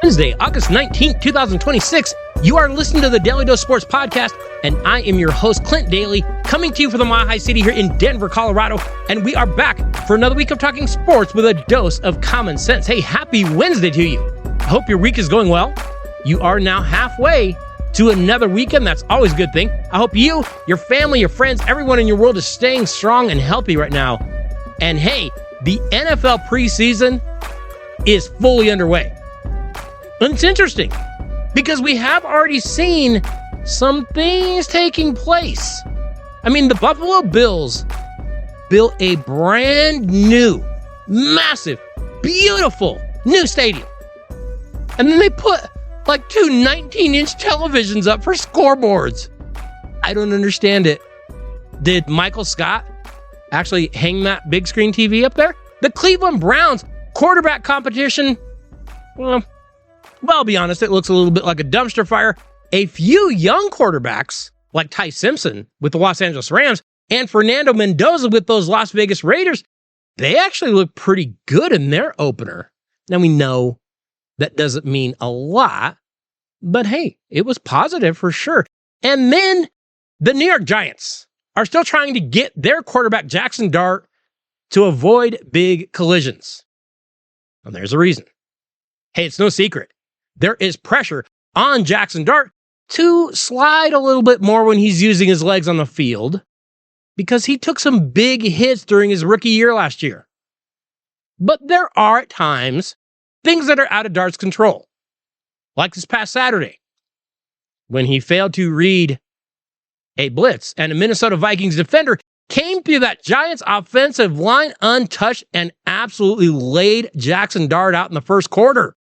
Wednesday, August 19th, 2026. You are listening to the Daly Dose Sports Podcast, and I am your host, Clint Daly, coming to you from the Mile High City here in Denver, Colorado, and we are back for another week of talking sports with a dose of common sense. Hey, happy Wednesday to you. I hope your week is going well. You are now halfway to another weekend. That's always a good thing. I hope you, your family, your friends, everyone in your world is staying strong and healthy right now. And hey, the NFL preseason is fully underway. And it's interesting because we have already seen some things taking place. I mean, the Buffalo Bills built a brand new, massive, beautiful new stadium. And then they put like two 19-inch televisions up for scoreboards. I don't understand it. Did Michael Scott actually hang that big screen TV up there? The Cleveland Browns quarterback competition, well, I'll be honest, it looks a little bit like a dumpster fire. A few young quarterbacks, like Ty Simpson with the Los Angeles Rams and Fernando Mendoza with those Las Vegas Raiders, they actually look pretty good in their opener. Now we know that doesn't mean a lot, but hey, it was positive for sure. And then the New York Giants are still trying to get their quarterback Jackson Dart to avoid big collisions. And there's a reason. Hey, it's no secret. There is pressure on Jackson Dart to slide a little bit more when he's using his legs on the field because he took some big hits during his rookie year last year. But there are at times things that are out of Dart's control, like this past Saturday when he failed to read a blitz and a Minnesota Vikings defender came through that Giants offensive line untouched and absolutely laid Jackson Dart out in the first quarter.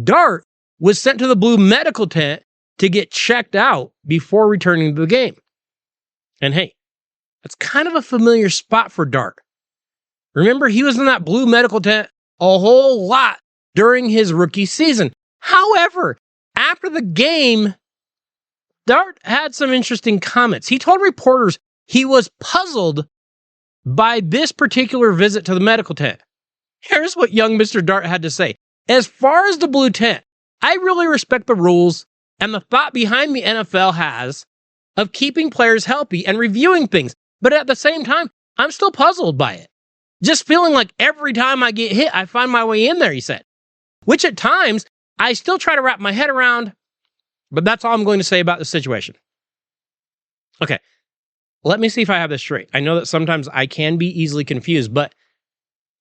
Dart was sent to the blue medical tent to get checked out before returning to the game. And hey, that's kind of a familiar spot for Dart. Remember, he was in that blue medical tent a whole lot during his rookie season. However, after the game, Dart had some interesting comments. He told reporters he was puzzled by this particular visit to the medical tent. Here's what young Mr. Dart had to say. As far as the blue tent, I really respect the rules and the thought behind the NFL has of keeping players healthy and reviewing things. But at the same time, I'm still puzzled by it. Just feeling like every time I get hit, I find my way in there, he said. Which at times, I still try to wrap my head around, but that's all I'm going to say about the situation. Okay, let me see if I have this straight. I know that sometimes I can be easily confused, but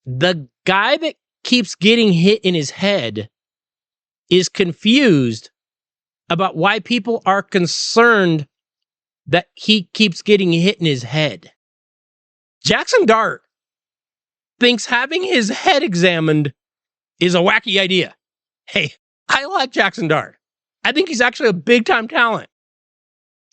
the guy that keeps getting hit in his head is confused about why people are concerned that he keeps getting hit in his head. Jackson Dart thinks having his head examined is a wacky idea. Hey, I like Jackson Dart. I think he's actually a big-time talent.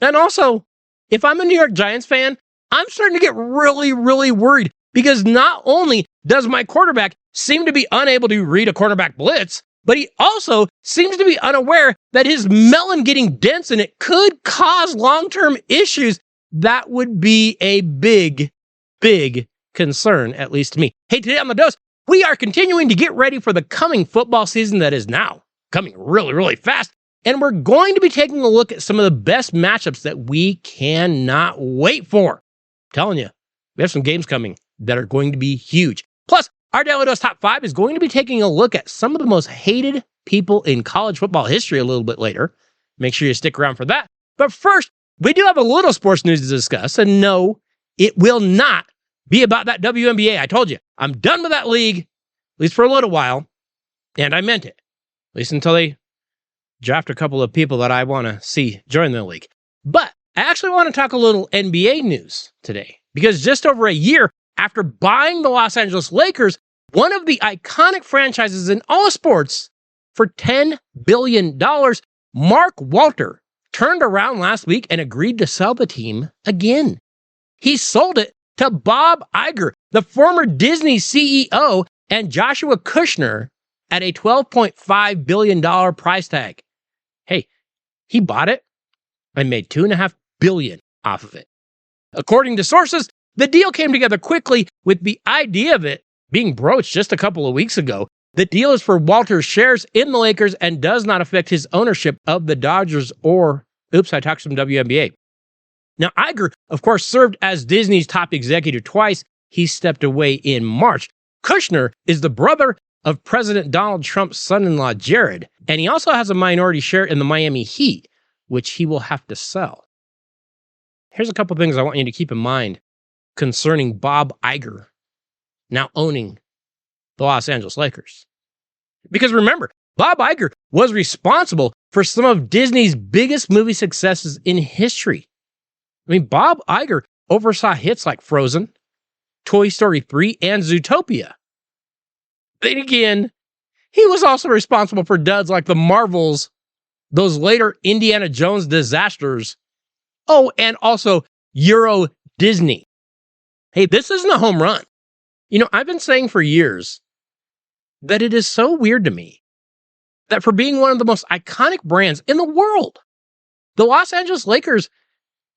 And also, if I'm a New York Giants fan, I'm starting to get really, really worried because not only does my quarterback seem to be unable to read a quarterback blitz, but he also seems to be unaware that his melon getting dense and it could cause long-term issues. That would be a big, big concern, at least to me. Hey, today on The Dose, we are continuing to get ready for the coming football season that is now coming really, really fast. And we're going to be taking a look at some of the best matchups that we cannot wait for. I'm telling you, we have some games coming that are going to be huge. Plus, our Daly Dose Top 5 is going to be taking a look at some of the most hated people in college football history a little bit later. Make sure you stick around for that. But first, we do have a little sports news to discuss. And no, it will not be about that WNBA. I told you, I'm done with that league, at least for a little while. And I meant it, at least until they draft a couple of people that I want to see join the league. But I actually want to talk a little NBA news today, because just over a year after buying the Los Angeles Lakers, one of the iconic franchises in all of sports, for $10 billion, Mark Walter turned around last week and agreed to sell the team again. He sold it to Bob Iger, the former Disney CEO, and Joshua Kushner at a $12.5 billion price tag. Hey, he bought it and made $2.5 billion off of it. According to sources, the deal came together quickly, with the idea of it being broached just a couple of weeks ago. The deal is for Walter's shares in the Lakers and does not affect his ownership of the Dodgers or, oops, I talked some WNBA. Now, Iger, of course, served as Disney's top executive twice. He stepped away in March. Kushner is the brother of President Donald Trump's son-in-law, Jared, and he also has a minority share in the Miami Heat, which he will have to sell. Here's a couple things I want you to keep in mind concerning Bob Iger now owning the Los Angeles Lakers. Because remember, Bob Iger was responsible for some of Disney's biggest movie successes in history. I mean, Bob Iger oversaw hits like Frozen, Toy Story 3, and Zootopia. Then again, he was also responsible for duds like The Marvels, those later Indiana Jones disasters. Oh, and also Euro Disney. Hey, this isn't a home run. You know, I've been saying for years that it is so weird to me that for being one of the most iconic brands in the world, the Los Angeles Lakers,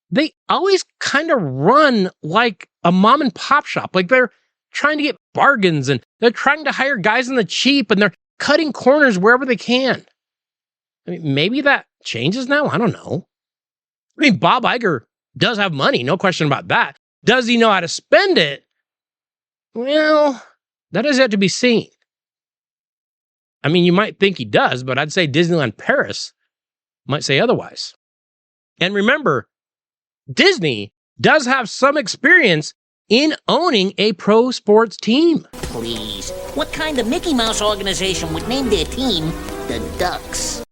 they always kind of run like a mom and pop shop. Like they're trying to get bargains and they're trying to hire guys on the cheap and they're cutting corners wherever they can. I mean, maybe that changes now. I don't know. I mean, Bob Iger does have money. No question about that. Does he know how to spend it? Well, that is yet to be seen. I mean, you might think he does, but I'd say Disneyland Paris might say otherwise. And remember, Disney does have some experience in owning a pro sports team. Please, what kind of Mickey Mouse organization would name their team the Ducks?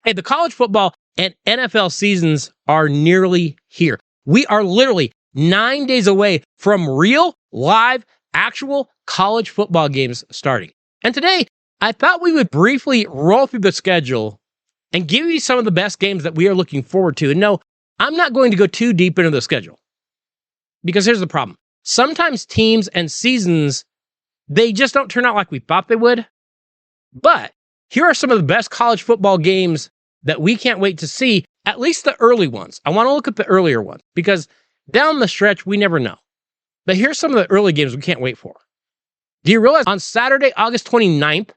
Hey, the college football and NFL seasons are nearly here. We are literally 9 days away from real, live, actual college football games starting. And today, I thought we would briefly roll through the schedule and give you some of the best games that we are looking forward to. And no, I'm not going to go too deep into the schedule. Because here's the problem. Sometimes teams and seasons, they just don't turn out like we thought they would. But here are some of the best college football games that we can't wait to see, at least the early ones. I want to look at the earlier ones because down the stretch, we never know. But here's some of the early games we can't wait for. Do you realize on Saturday, August 29th,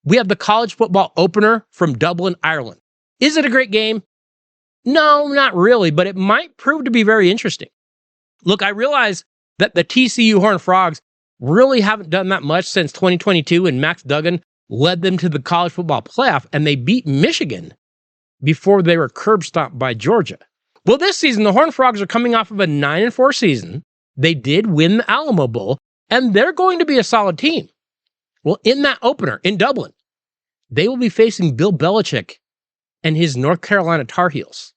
we have the college football opener from Dublin, Ireland. Is it a great game? No, not really, but it might prove to be very interesting. Look, I realize that the TCU Horned Frogs really haven't done that much since 2022 when Max Duggan led them to the college football playoff and they beat Michigan before they were curb stomped by Georgia. Well, this season, the Horned Frogs are coming off of a 9-4 season. They did win the Alamo Bowl, and they're going to be a solid team. Well, in that opener in Dublin, they will be facing Bill Belichick and his North Carolina Tar Heels.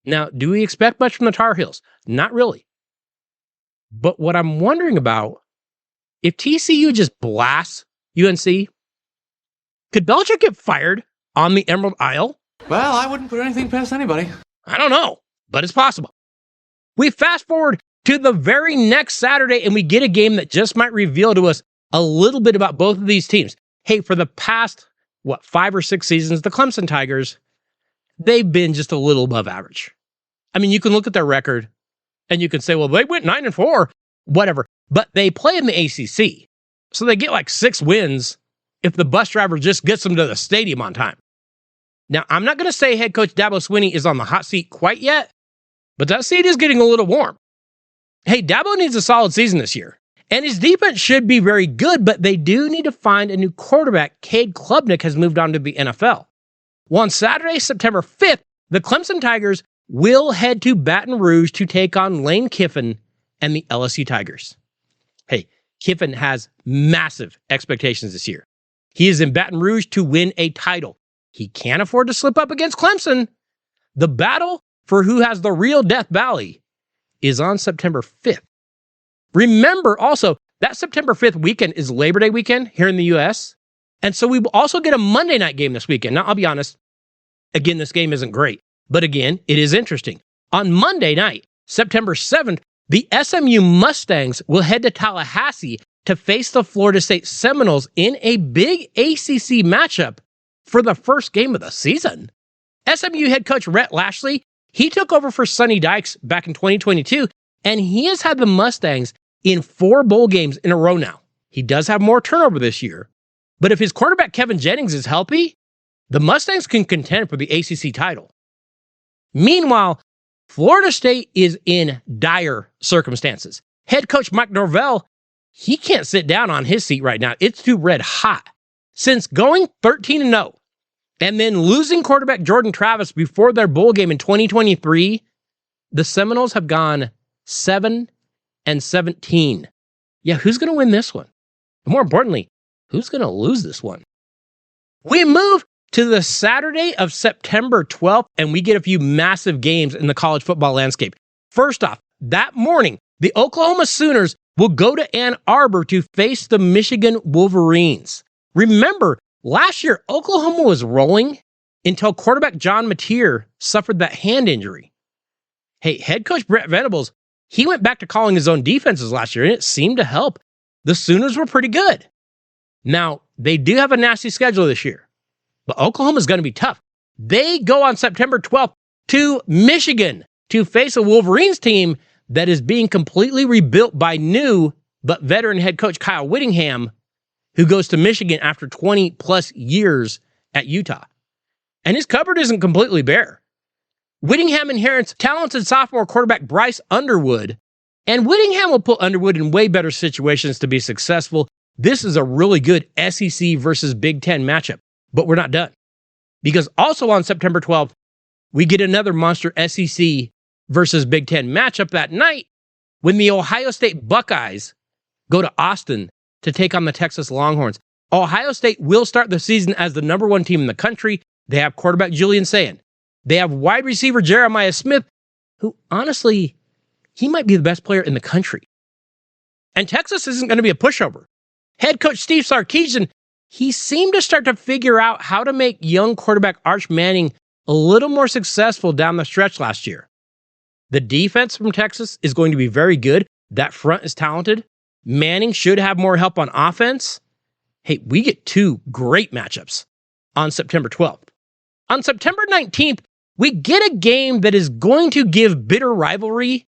Now, do we expect much from the Tar Heels? Not really. But what I'm wondering about, if TCU just blasts UNC, could Belichick get fired on the Emerald Isle? Well, I wouldn't put anything past anybody. I don't know, but it's possible. We fast forward to the very next Saturday and we get a game that just might reveal to us a little bit about both of these teams. Hey, for the past, 5 or 6 seasons, the Clemson Tigers, they've been just a little above average. I mean, you can look at their record and you can say, well, they went 9-4, whatever, but they play in the ACC. So they get like 6 wins if the bus driver just gets them to the stadium on time. Now, I'm not going to say head coach Dabo Swinney is on the hot seat quite yet, but that seat is getting a little warm. Hey, Dabo needs a solid season this year, and his defense should be very good, but they do need to find a new quarterback. Cade Klubnik has moved on to the NFL. Well, on Saturday, September 5th, the Clemson Tigers will head to Baton Rouge to take on Lane Kiffin and the LSU Tigers. Hey, Kiffin has massive expectations this year. He is in Baton Rouge to win a title. He can't afford to slip up against Clemson. The battle for who has the real Death Valley is on September 5th. Remember also, that September 5th weekend is Labor Day weekend here in the U.S., and so we will also get a Monday night game this weekend. Now, I'll be honest, again, this game isn't great, but again, it is interesting. On Monday night, September 7th, the SMU Mustangs will head to Tallahassee to face the Florida State Seminoles in a big ACC matchup for the first game of the season. SMU head coach Rhett Lashley, he took over for Sonny Dykes back in 2022, and he has had the Mustangs in 4 bowl games in a row now. He does have more turnover this year. But if his quarterback Kevin Jennings is healthy, the Mustangs can contend for the ACC title. Meanwhile, Florida State is in dire circumstances. Head coach Mike Norvell, he can't sit down on his seat right now. It's too red hot. Since going 13-0 and then losing quarterback Jordan Travis before their bowl game in 2023, the Seminoles have gone 7-17. Yeah, who's going to win this one? And more importantly, who's going to lose this one? We move to the Saturday of September 12th, and we get a few massive games in the college football landscape. First off, that morning, the Oklahoma Sooners will go to Ann Arbor to face the Michigan Wolverines. Remember, last year, Oklahoma was rolling until quarterback John Mateer suffered that hand injury. Hey, head coach Brett Venables, he went back to calling his own defenses last year, and it seemed to help. The Sooners were pretty good. Now, they do have a nasty schedule this year, but Oklahoma's going to be tough. They go on September 12th to Michigan to face a Wolverines team that is being completely rebuilt by new but veteran head coach Kyle Whittingham, who goes to Michigan after 20-plus years at Utah. And his cupboard isn't completely bare. Whittingham inherits talented sophomore quarterback Bryce Underwood, and Whittingham will put Underwood in way better situations to be successful. This is a really good SEC versus Big Ten matchup, but we're not done. Because also on September 12th, we get another monster SEC versus Big Ten matchup that night when the Ohio State Buckeyes go to Austin to take on the Texas Longhorns. Ohio State will start the season as the number one team in the country. They have quarterback Julian Sayin. They have wide receiver Jeremiah Smith, who honestly, he might be the best player in the country. And Texas isn't going to be a pushover. Head coach Steve Sarkisian, he seemed to start to figure out how to make young quarterback Arch Manning a little more successful down the stretch last year. The defense from Texas is going to be very good. That front is talented. Manning should have more help on offense. Hey, we get two great matchups on September 12th. On September 19th, we get a game that is going to give bitter rivalry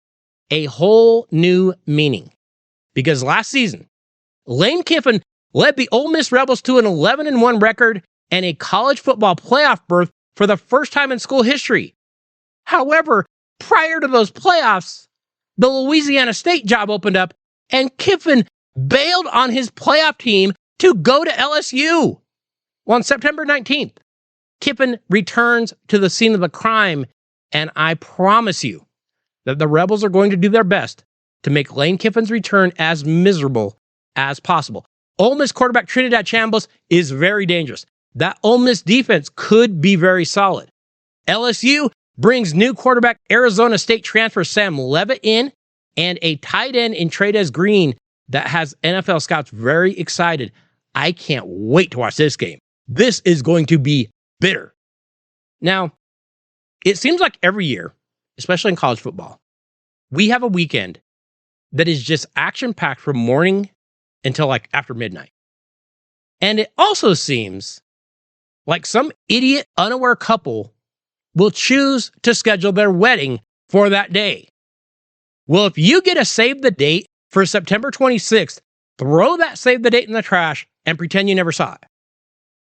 a whole new meaning. Because last season, Lane Kiffin led the Ole Miss Rebels to an 11-1 record and a college football playoff berth for the first time in school history. However, prior to those playoffs, the Louisiana State job opened up and Kiffin bailed on his playoff team to go to LSU. Well, on September 19th, Kiffin returns to the scene of the crime, and I promise you that the Rebels are going to do their best to make Lane Kiffin's return as miserable as possible. Ole Miss quarterback Trinidad Chambliss is very dangerous. That Ole Miss defense could be very solid. LSU brings new quarterback Arizona State transfer Sam Levitt in, and a tight end in Trades Green that has NFL scouts very excited. I can't wait to watch this game. This is going to be bitter. Now, it seems like every year, especially in college football, we have a weekend that is just action-packed from morning until like after midnight. And it also seems like some idiot, unaware couple will choose to schedule their wedding for that day. Well, if you get a save the date for September 26th, throw that save the date in the trash and pretend you never saw it.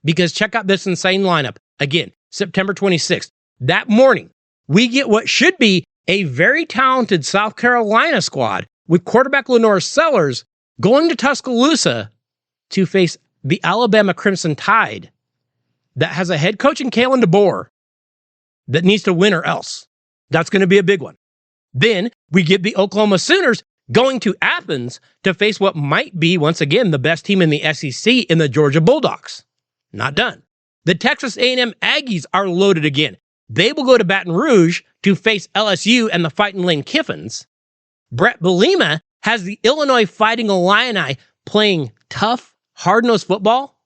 Because check out this insane lineup. Again, September 26th. That morning, we get what should be a very talented South Carolina squad with quarterback Lenore Sellers going to Tuscaloosa to face the Alabama Crimson Tide that has a head coach in Kalen DeBoer that needs to win or else. That's going to be a big one. Then we get the Oklahoma Sooners going to Athens to face what might be, once again, the best team in the SEC in the Georgia Bulldogs. Not done. The Texas A&M Aggies are loaded again. They will go to Baton Rouge to face LSU and the Fighting Lane Kiffins. Brett Bielema has the Illinois Fighting Illini playing tough, hard-nosed football.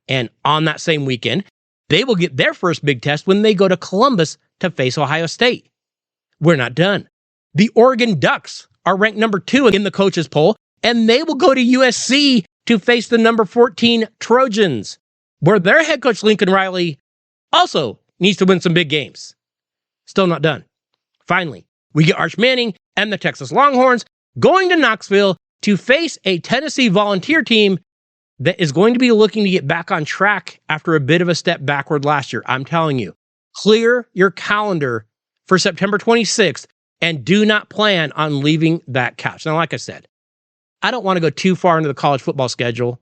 And on that same weekend, they will get their first big test when they go to Columbus to face Ohio State. We're not done. The Oregon Ducks are ranked number 2 in the coaches poll, and they will go to USC to face the number 14 Trojans, where their head coach Lincoln Riley also needs to win some big games. Still not done. Finally, we get Arch Manning and the Texas Longhorns going to Knoxville to face a Tennessee Volunteer team that is going to be looking to get back on track after a bit of a step backward last year. I'm telling you, clear your calendar for September 26th and do not plan on leaving that couch. Now, like I said, I don't want to go too far into the college football schedule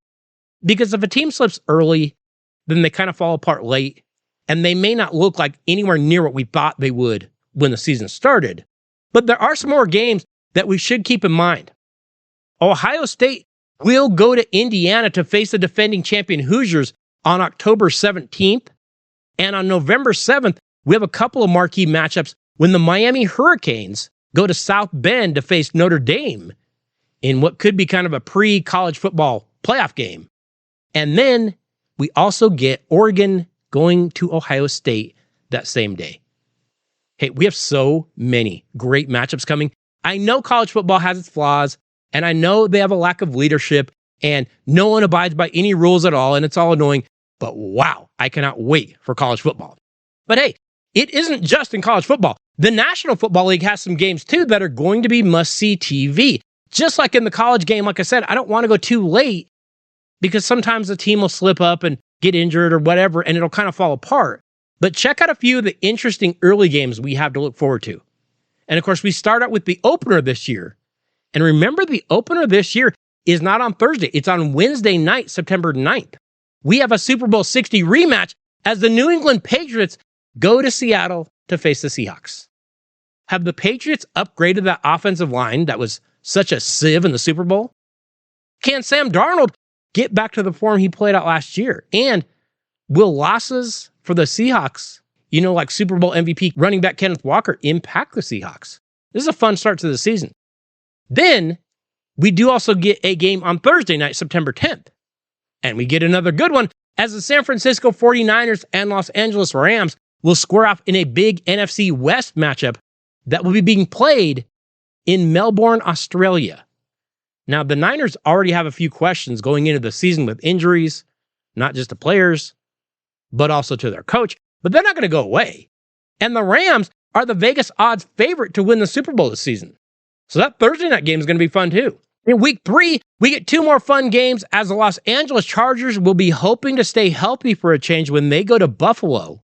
because if a team slips early, then they kind of fall apart late and they may not look like anywhere near what we thought they would when the season started. But there are some more games that we should keep in mind. Ohio State will go to Indiana to face the defending champion Hoosiers on October 17th. And on November 7th, we have a couple of marquee matchups when the Miami Hurricanes go to South Bend to face Notre Dame in what could be kind of a pre-college football playoff game. And then we also get Oregon going to Ohio State that same day. Hey, we have so many great matchups coming. I know college football has its flaws, and I know they have a lack of leadership, and no one abides by any rules at all, and it's all annoying. But wow, I cannot wait for college football. But hey, it isn't just in college football. The National Football League has some games too that are going to be must-see TV. Just like in the college game, like I said, I don't want to go too late because sometimes the team will slip up and get injured or whatever, and it'll kind of fall apart. But check out a few of the interesting early games we have to look forward to. And of course, we start out with the opener this year. And remember, the opener this year is not on Thursday. It's on Wednesday night, September 9th. We have a Super Bowl 60 rematch as the New England Patriots go to Seattle to face the Seahawks. Have the Patriots upgraded that offensive line that was such a sieve in the Super Bowl? Can Sam Darnold get back to the form he played out last year? And will losses for the Seahawks, like Super Bowl MVP running back Kenneth Walker, impact the Seahawks? This is a fun start to the season. Then we do also get a game on Thursday night, September 10th. And we get another good one as the San Francisco 49ers and Los Angeles Rams will square off in a big NFC West matchup that will be being played in Melbourne, Australia. Now, the Niners already have a few questions going into the season with injuries, not just to players, but also to their coach. But they're not going to go away. And the Rams are the Vegas odds favorite to win the Super Bowl this season. So that Thursday night game is going to be fun too. In week 3, we get 2 more fun games as the Los Angeles Chargers will be hoping to stay healthy for a change when they go to Buffalo.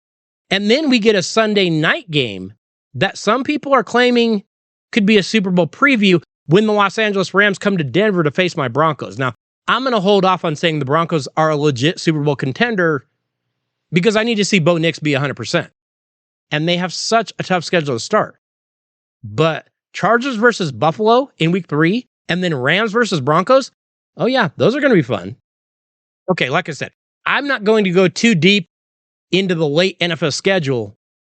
And then we get a Sunday night game that some people are claiming could be a Super Bowl preview when the Los Angeles Rams come to Denver to face my Broncos. Now, I'm going to hold off on saying the Broncos are a legit Super Bowl contender because I need to see Bo Nix be 100%. And they have such a tough schedule to start. But Chargers versus Buffalo in week 3, and then Rams versus Broncos, oh yeah, those are going to be fun. Okay, like I said, I'm not going to go too deep into the late NFL schedule,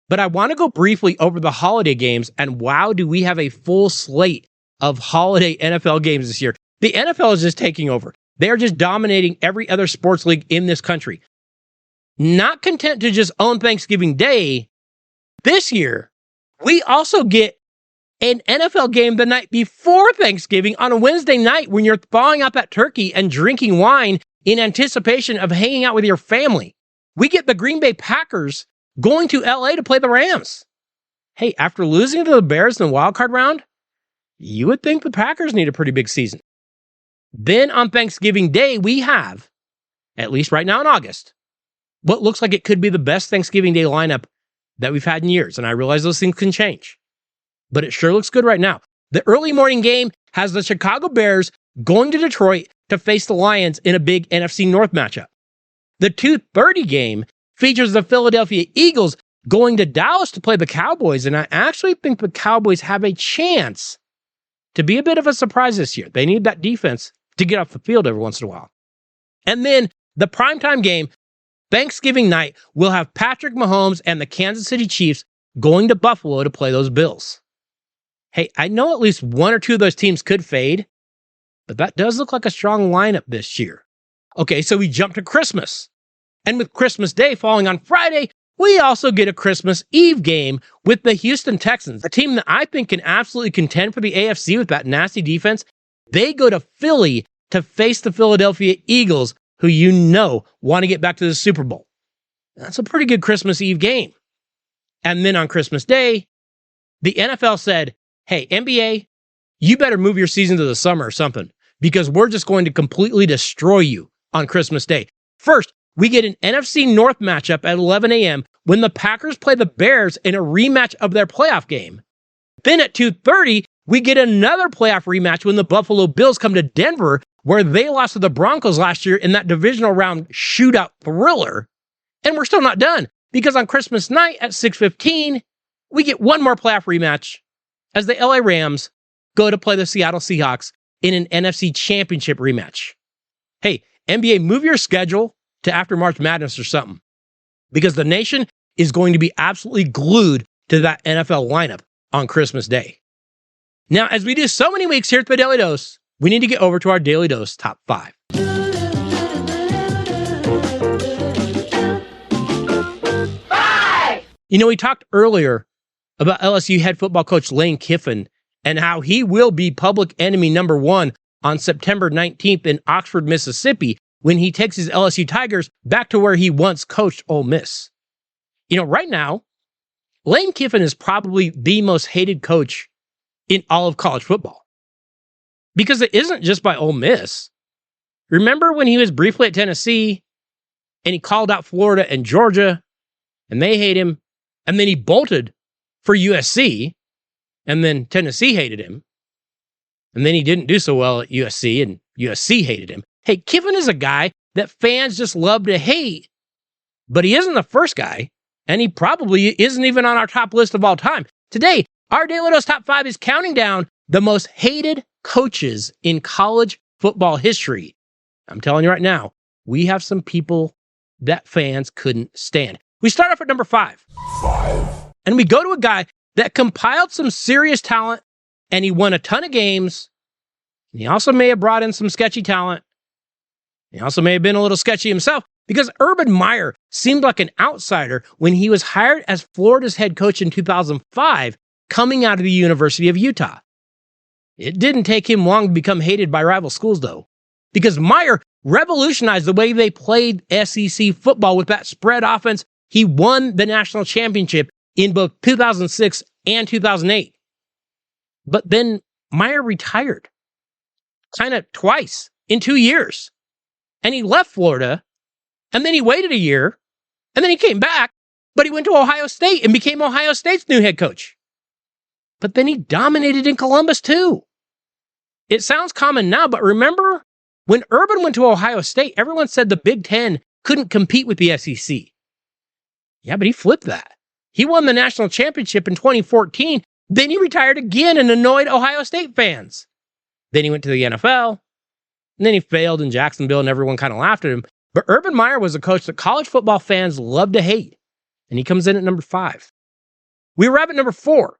but I want to go briefly over the holiday games, and wow, do we have a full slate of holiday NFL games this year. The NFL is just taking over. They are just dominating every other sports league in this country. Not content to just own Thanksgiving Day, this year, we also get an NFL game the night before Thanksgiving on a Wednesday night when you're thawing out that turkey and drinking wine in anticipation of hanging out with your family. We get the Green Bay Packers going to LA to play the Rams. Hey, after losing to the Bears in the wildcard round, you would think the Packers need a pretty big season. Then on Thanksgiving Day, we have, at least right now in August, what looks like it could be the best Thanksgiving Day lineup that we've had in years. And I realize those things can change, but it sure looks good right now. The early morning game has the Chicago Bears going to Detroit to face the Lions in a big NFC North matchup. The 2:30 game features the Philadelphia Eagles going to Dallas to play the Cowboys, and I actually think the Cowboys have a chance to be a bit of a surprise this year. They need that defense to get off the field every once in a while. And then the primetime game, Thanksgiving night, will have Patrick Mahomes and the Kansas City Chiefs going to Buffalo to play those Bills. Hey, I know at least one or two of those teams could fade, but that does look like a strong lineup this year. Okay, so we jump to Christmas. And with Christmas Day falling on Friday, we also get a Christmas Eve game with the Houston Texans, a team that I think can absolutely contend for the AFC with that nasty defense. They go to Philly to face the Philadelphia Eagles, who want to get back to the Super Bowl. That's a pretty good Christmas Eve game. And then on Christmas Day, the NFL said, hey, NBA, you better move your season to the summer or something, because we're just going to completely destroy you on Christmas Day. First, we get an NFC North matchup at 11 a.m. when the Packers play the Bears in a rematch of their playoff game. Then at 2:30, we get another playoff rematch when the Buffalo Bills come to Denver, where they lost to the Broncos last year in that divisional round shootout thriller. And we're still not done, because on Christmas night at 6:15, we get one more playoff rematch as the LA Rams go to play the Seattle Seahawks in an NFC Championship rematch. Hey, NBA, move your schedule to after March Madness or something, because the nation is going to be absolutely glued to that NFL lineup on Christmas Day. Now, as we do so many weeks here at the Daly Dose, we need to get over to our Daly Dose Top 5. You know, we talked earlier about LSU head football coach Lane Kiffin and how he will be public enemy number one on September 19th in Oxford, Mississippi, when he takes his LSU Tigers back to where he once coached Ole Miss. You know, right now, Lane Kiffin is probably the most hated coach in all of college football, because it isn't just by Ole Miss. Remember when he was briefly at Tennessee and he called out Florida and Georgia and they hate him, and then he bolted for USC and then Tennessee hated him, and then he didn't do so well at USC and USC hated him. Hey, Kiffin is a guy that fans just love to hate, but he isn't the first guy, and he probably isn't even on our top list of all time. Today, our Daly Dose Top 5 is counting down the most hated coaches in college football history. I'm telling you right now, we have some people that fans couldn't stand. We start off at number 5. And we go to a guy that compiled some serious talent, and he won a ton of games. And he also may have brought in some sketchy talent. He also may have been a little sketchy himself, because Urban Meyer seemed like an outsider when he was hired as Florida's head coach in 2005, coming out of the University of Utah. It didn't take him long to become hated by rival schools, though, because Meyer revolutionized the way they played SEC football with that spread offense. He won the national championship in both 2006 and 2008. But then Meyer retired, kind of twice in 2 years. And he left Florida, and then he waited a year, and then he came back, but he went to Ohio State and became Ohio State's new head coach. But then he dominated in Columbus too. It sounds common now, but remember when Urban went to Ohio State, everyone said the Big Ten couldn't compete with the SEC. Yeah, but he flipped that. He won the national championship in 2014. Then he retired again and annoyed Ohio State fans. Then he went to the NFL. And then he failed in Jacksonville and everyone kind of laughed at him. But Urban Meyer was a coach that college football fans love to hate. And he comes in at number 5. We arrive at number 4.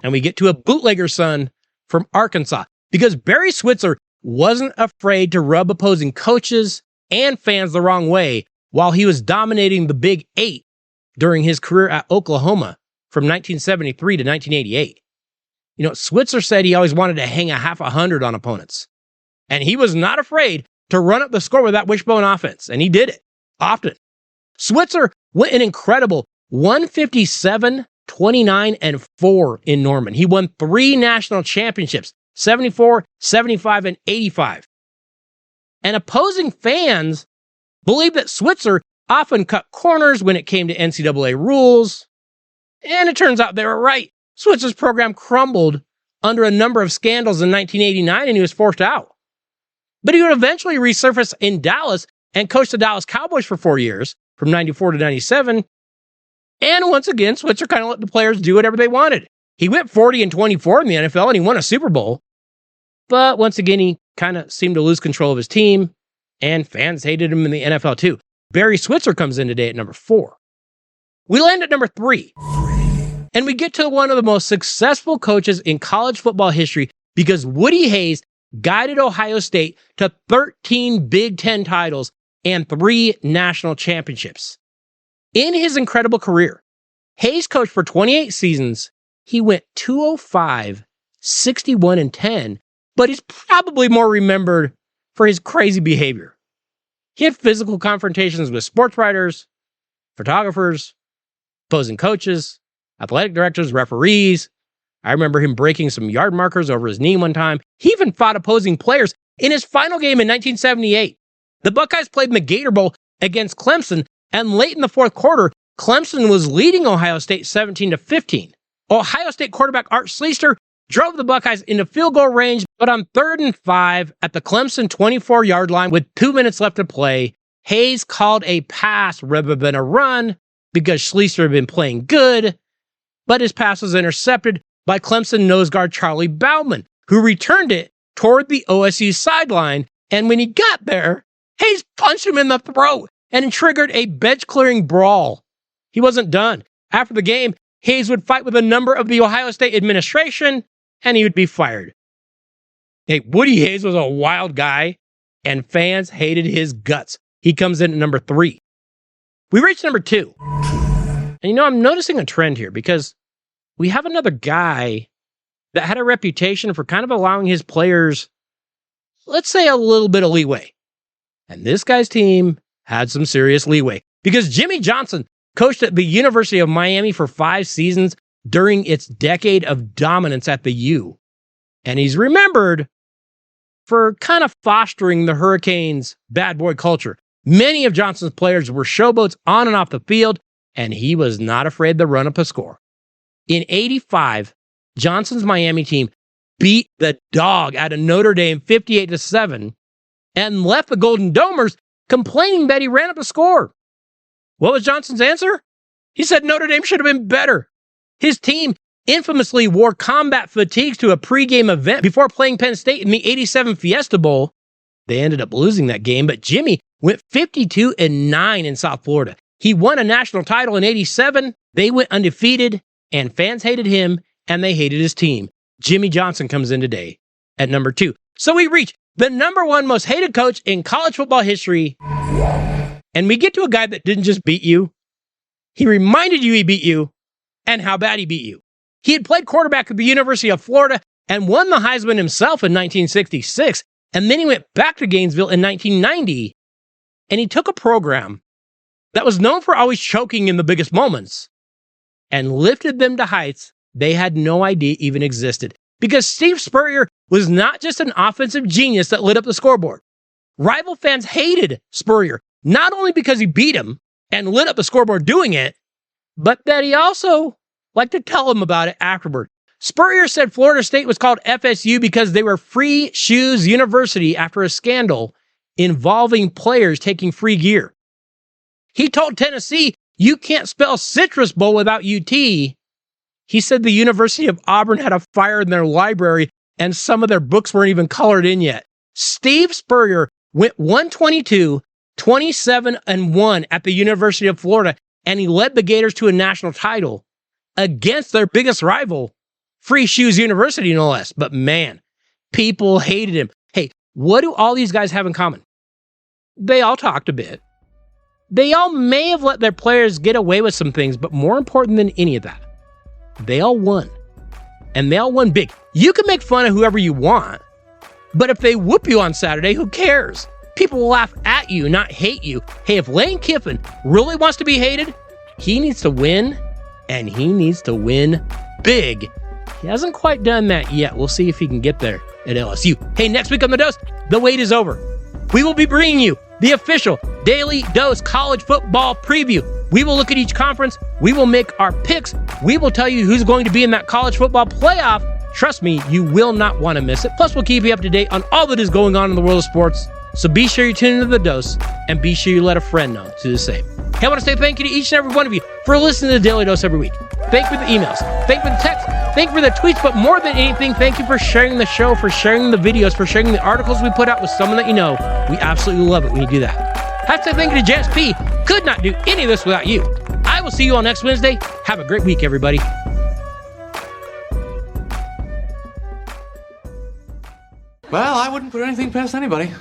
And we get to a bootlegger's son from Arkansas, because Barry Switzer wasn't afraid to rub opposing coaches and fans the wrong way while he was dominating the Big 8 during his career at Oklahoma from 1973 to 1988. You know, Switzer said he always wanted to hang a half 100 on opponents. And he was not afraid to run up the score with that wishbone offense. And he did it often. Switzer went an incredible 157, 29, and 4 in Norman. He won 3 national championships, 74, 75, and 85. And opposing fans believed that Switzer often cut corners when it came to NCAA rules. And it turns out they were right. Switzer's program crumbled under a number of scandals in 1989, and he was forced out. But he would eventually resurface in Dallas and coach the Dallas Cowboys for 4 years, from 94 to 97. And once again, Switzer kind of let the players do whatever they wanted. He went 40 and 24 in the NFL, and he won a Super Bowl. But once again, he kind of seemed to lose control of his team, and fans hated him in the NFL too. Barry Switzer comes in today at number 4. We land at number 3. And we get to one of the most successful coaches in college football history, because Woody Hayes guided Ohio State to 13 Big Ten titles and 3 national championships. In his incredible career, Hayes coached for 28 seasons. He went 205, 61, and 10, but he's probably more remembered for his crazy behavior. He had physical confrontations with sports writers, photographers, opposing coaches, athletic directors, referees, I remember him breaking some yard markers over his knee one time. He even fought opposing players in his final game in 1978. The Buckeyes played in the Gator Bowl against Clemson, and late in the fourth quarter, Clemson was leading Ohio State 17-15. Ohio State quarterback Art Schlichter drove the Buckeyes into field goal range, but on 3rd and 5 at the Clemson 24-yard line with 2 minutes left to play, Hayes called a pass rather than a run because Schlichter had been playing good, but his pass was intercepted by Clemson nose guard Charlie Bauman, who returned it toward the OSU sideline, and when he got there, Hayes punched him in the throat and triggered a bench-clearing brawl. He wasn't done. After the game, Hayes would fight with a number of the Ohio State administration, and he would be fired. Hey, Woody Hayes was a wild guy, and fans hated his guts. He comes in at number 3. We reached number 2. And I'm noticing a trend here because we have another guy that had a reputation for kind of allowing his players, let's say, a little bit of leeway. And this guy's team had some serious leeway because Jimmy Johnson coached at the University of Miami for 5 seasons during its decade of dominance at the U. And he's remembered for kind of fostering the Hurricanes' bad boy culture. Many of Johnson's players were showboats on and off the field, and he was not afraid to run up a score. In '85, Johnson's Miami team beat the dog out of Notre Dame 58-7 and left the Golden Domers complaining that he ran up a score. What was Johnson's answer? He said Notre Dame should have been better. His team infamously wore combat fatigues to a pregame event before playing Penn State in the '87 Fiesta Bowl. They ended up losing that game, but Jimmy went 52-9 in South Florida. He won a national title in '87. They went undefeated, and fans hated him, and they hated his team. Jimmy Johnson comes in today at number 2. So we reach the number 1 most hated coach in college football history, and we get to a guy that didn't just beat you. He reminded you he beat you, and how bad he beat you. He had played quarterback at the University of Florida and won the Heisman himself in 1966, and then he went back to Gainesville in 1990, and he took a program that was known for always choking in the biggest moments and lifted them to heights they had no idea even existed. Because Steve Spurrier was not just an offensive genius that lit up the scoreboard. Rival fans hated Spurrier, not only because he beat him and lit up the scoreboard doing it, but that he also liked to tell them about it afterward. Spurrier said Florida State was called FSU because they were Free Shoes University after a scandal involving players taking free gear. He told Tennessee, you can't spell Citrus Bowl without UT. He said the University of Auburn had a fire in their library and some of their books weren't even colored in yet. Steve Spurrier went 122, 27-1 at the University of Florida, and he led the Gators to a national title against their biggest rival, Free Shoes University, no less. But man, people hated him. Hey, what do all these guys have in common? They all talked a bit. They all may have let their players get away with some things, but more important than any of that, they all won. And they all won big. You can make fun of whoever you want, but if they whoop you on Saturday, who cares? People will laugh at you, not hate you. Hey, if Lane Kiffin really wants to be hated, he needs to win, and he needs to win big. He hasn't quite done that yet. We'll see if he can get there at LSU. Hey, next week on The Dose, the wait is over. We will be bringing you the official Daly Dose college football preview. We will look at each conference. We will make our picks. We will tell you who's going to be in that college football playoff. Trust me, you will not want to miss it. Plus, we'll keep you up to date on all that is going on in the world of sports. So be sure you tune into The Dose, and be sure you let a friend know to do the same. Hey, I want to say thank you to each and every one of you for listening to the Daily Dose every week. Thank you for the emails. Thank you for the texts. Thank you for the tweets. But more than anything, thank you for sharing the show, for sharing the videos, for sharing the articles we put out with someone that you know. We absolutely love it when you do that. I have to say thank you to Janice P. Could not do any of this without you. I will see you all next Wednesday. Have a great week, everybody. Well, I wouldn't put anything past anybody.